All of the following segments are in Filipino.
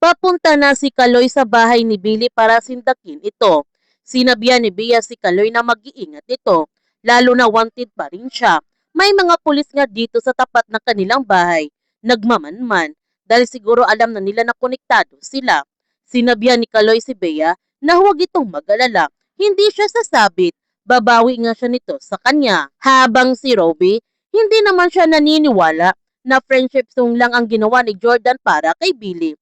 Papunta na si Kaloy sa bahay ni Billy para sindakin ito. Sinabihan ni Bea si Kaloy na mag-iingat ito, lalo na wanted pa rin siya. May mga pulis nga dito sa tapat ng kanilang bahay, nagmamanman, dahil siguro alam na nila na konektado sila. Sinabihan ni Kaloy si Bea na huwag itong mag-alala, hindi siya sasabit, babawi nga siya nito sa kanya. Habang si Robbie, hindi naman siya naniniwala na friendship song lang ang ginawa ni Jordan para kay Billy.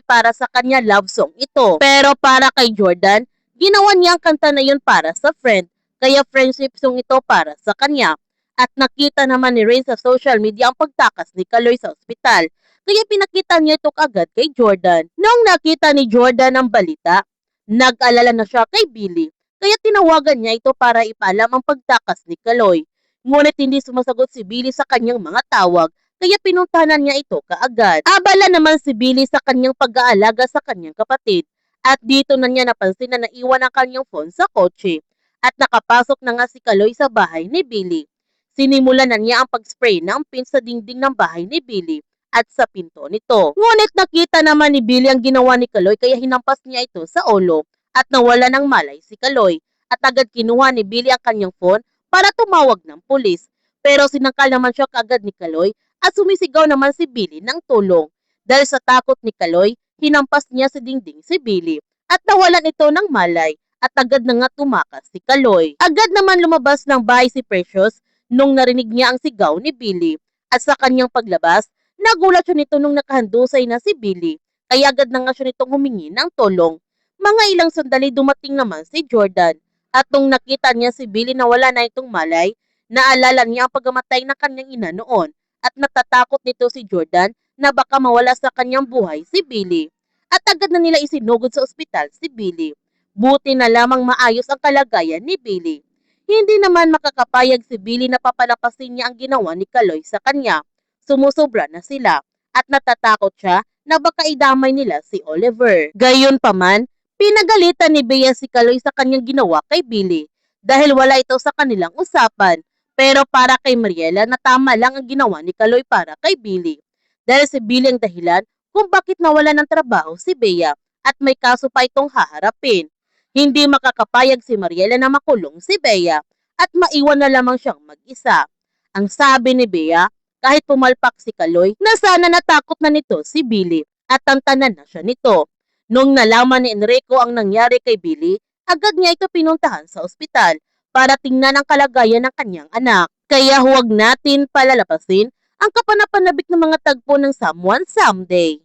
Para sa kanya love song ito. Pero para kay Jordan, ginawa niya ang kanta na yun para sa friend. Kaya friendship song ito para sa kanya. At nakita naman ni Rain sa social media ang pagtakas ni Kaloy sa ospital. Kaya pinakita niya ito agad kay Jordan. Noong nakita ni Jordan ang balita, nag-alala na siya kay Billy. Kaya tinawagan niya ito para ipaalam ang pagtakas ni Kaloy. Ngunit hindi sumasagot si Billy sa kanyang mga tawag, kaya pinuntahanan niya ito kaagad. Abala naman si Billy sa kanyang pag-aalaga sa kanyang kapatid, at dito na niya napansin na naiwan ang kanyang phone sa kotse, at nakapasok na nga si Kaloy sa bahay ni Billy. Sinimulan na niya ang pag-spray ng paint sa dingding ng bahay ni Billy at sa pinto nito. Ngunit nakita naman ni Billy ang ginawa ni Kaloy, kaya hinampas niya ito sa ulo at nawala ng malay si Kaloy, at agad kinuha ni Billy ang kanyang phone para tumawag ng pulis. Pero sinangkal naman siya kaagad ni Kaloy at sumisigaw naman si Billy ng tulong. Dahil sa takot ni Kaloy, hinampas niya sa dingding si Billy at nawalan ito ng malay, at agad na nga tumakas si Kaloy. Agad naman lumabas ng bahay si Precious nung narinig niya ang sigaw ni Billy, at sa kanyang paglabas, nagulat siya nito nung nakahandusay na si Billy, kaya agad na nga siya nitong humingi ng tulong. Mga ilang sandali dumating naman si Jordan, at nung nakita niya si Billy na wala na itong malay, naalala niya ang pagkamatay ng kanyang ina noon, at natatakot nito si Jordan na baka mawala sa kanyang buhay si Billy. At agad na nila isinugod sa ospital si Billy. Buti na lamang maayos ang kalagayan ni Billy. Hindi naman makakapayag si Billy na papalapasin niya ang ginawa ni Kaloy sa kanya. Sumusobra na sila, at natatakot siya na baka idamay nila si Oliver. Gayunpaman, pinagalitan ni Bea si Kaloy sa kanyang ginawa kay Billy dahil wala ito sa kanilang usapan. Pero para kay Mariela na tama lang ang ginawa ni Kaloy para kay Billy. Dahil si Billy ang dahilan kung bakit nawala ng trabaho si Bea, at may kaso pa itong haharapin. Hindi makakapayag si Mariela na makulong si Bea at maiwan na lamang siyang mag-isa. Ang sabi ni Bea, kahit pumalpak si Kaloy, na sana natakot na nito si Billy at tantanan na siya nito. Nung nalaman ni Enrico ang nangyari kay Billy, agad niya ito pinuntahan sa ospital para tingnan ang kalagayan ng kanyang anak. Kaya huwag natin palalapasin ang kapanapanabik ng mga tagpo ng Someone Someday.